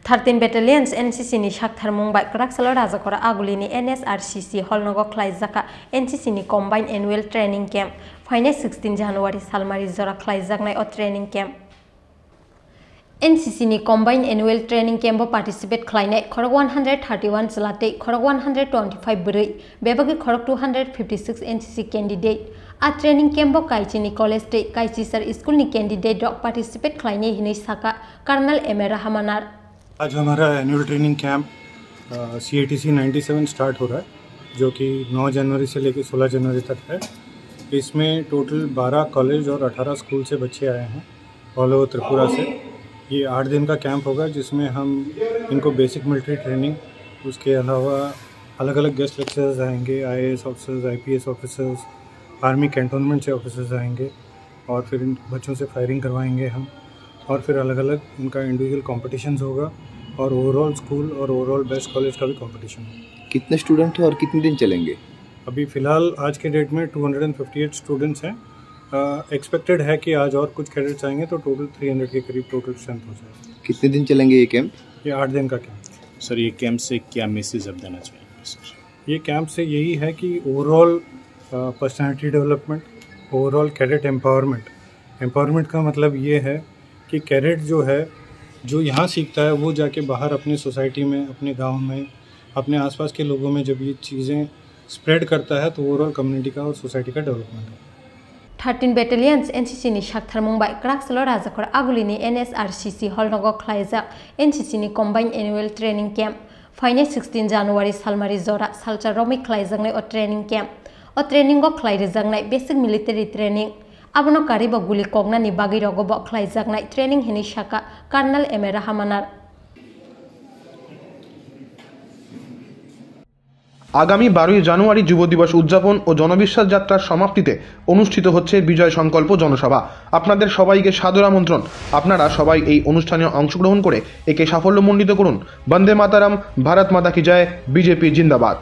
13 Battalions NCC ni Shaktharmung by Kraksalo Rajakora Agulini NSRCC Holnogo Klaizaka NCC ni Combined Annual Training Camp Final 16 January Salmari Zora Klaizaknai o Training Camp NCC ni Combined Annual Training Camp participate Klainai Korok 131 Salate Korok 125 Buri Bebagi Korok 256 NCC candidate A training camp Kaichi ni College State Kaichi Sir School ni candidate dog participate Klainai Hini Saka Colonel Emera Hamanar आज हमारा annual training camp CATC 97 start हो रहा है जो कि 9 जनवरी से लेकर 16 जनवरी तक है। इसमें टोटल 12 कॉलेज और 18 स्कूल से बच्चे आए हैं ऑल ओवर त्रिपुरा से। ये 8 दिन का कैंप होगा जिसमें हम इनको बेसिक मिलिट्री ट्रेनिंग, उसके अलावा अलग अलग गेस्ट लेक्चरर्स आएंगे, IAS officers, IPS officers, army cantonment से ऑफिसर्स आएंगे और फिर इन बच्चों से फायरिंग करवाएंगे हम, और फिर अलग अलग उनका इंडिविजुअल कॉम्पिटिशन्स होगा और ओवरऑल स्कूल और ओवरऑल बेस्ट कॉलेज का भी कंपटीशन है। कितने स्टूडेंट हैं और कितने दिन चलेंगे? अभी फ़िलहाल आज के डेट में 258 स्टूडेंट्स हैं। एक्सपेक्टेड है कि आज और कुछ कैडेट्स आएंगे तो टोटल 300 के करीब टोटल स्ट्रेंथ हो जाएगी। कितने दिन चलेंगे ये कैंप? ये 8 दिन का कैंप। सर ये कैंप से क्या मैसेज आप देना चाहेंगे सर? ये कैंप से यही है कि overall personality development, overall cadet empowerment का मतलब ये है कि कैडेट जो है जो यहाँ सीखता है वो जाके बाहर अपनी सोसाइटी में, अपने गांव में, अपने आसपास के लोगों में जब ये चीज़ें स्प्रेड करता है तो ओवरऑल कम्युनिटी का और सोसाइटी का डेवलपमेंट है। 13 Battalions NCC ni Shaktharmung by Kraksalo Rajakora Agulini NSRCC Holnogo Klaizak NCC ni Combined Annual Training Camp Final 16 January Salmari Zora Salcha Romi Klaizangnai o Training Camp o Training go Klairejangnai Basic Military Training Abono karibo guli kogna ni bagi rogobo Klaijaknai Training hini Shaka Colonel Emera Hamanar आगामी 12 জানুয়ারি যুব দিবস উদযাপন ও জনবিশ্বাস যাত্রার সমাপ্তিতে অনুষ্ঠিত হচ্ছে বিজয় সংকল্প জনসভা। আপনাদের সবাইকে সাদর আমন্ত্রণ। আপনারা সবাই এই অনুষ্ঠানে অংশগ্রহণ করে একে সাফল্যমণ্ডিত করুন। বন্দে মাতারাম, ভারত মাতা কি জয়, বিজেপি জিন্দাবাদ।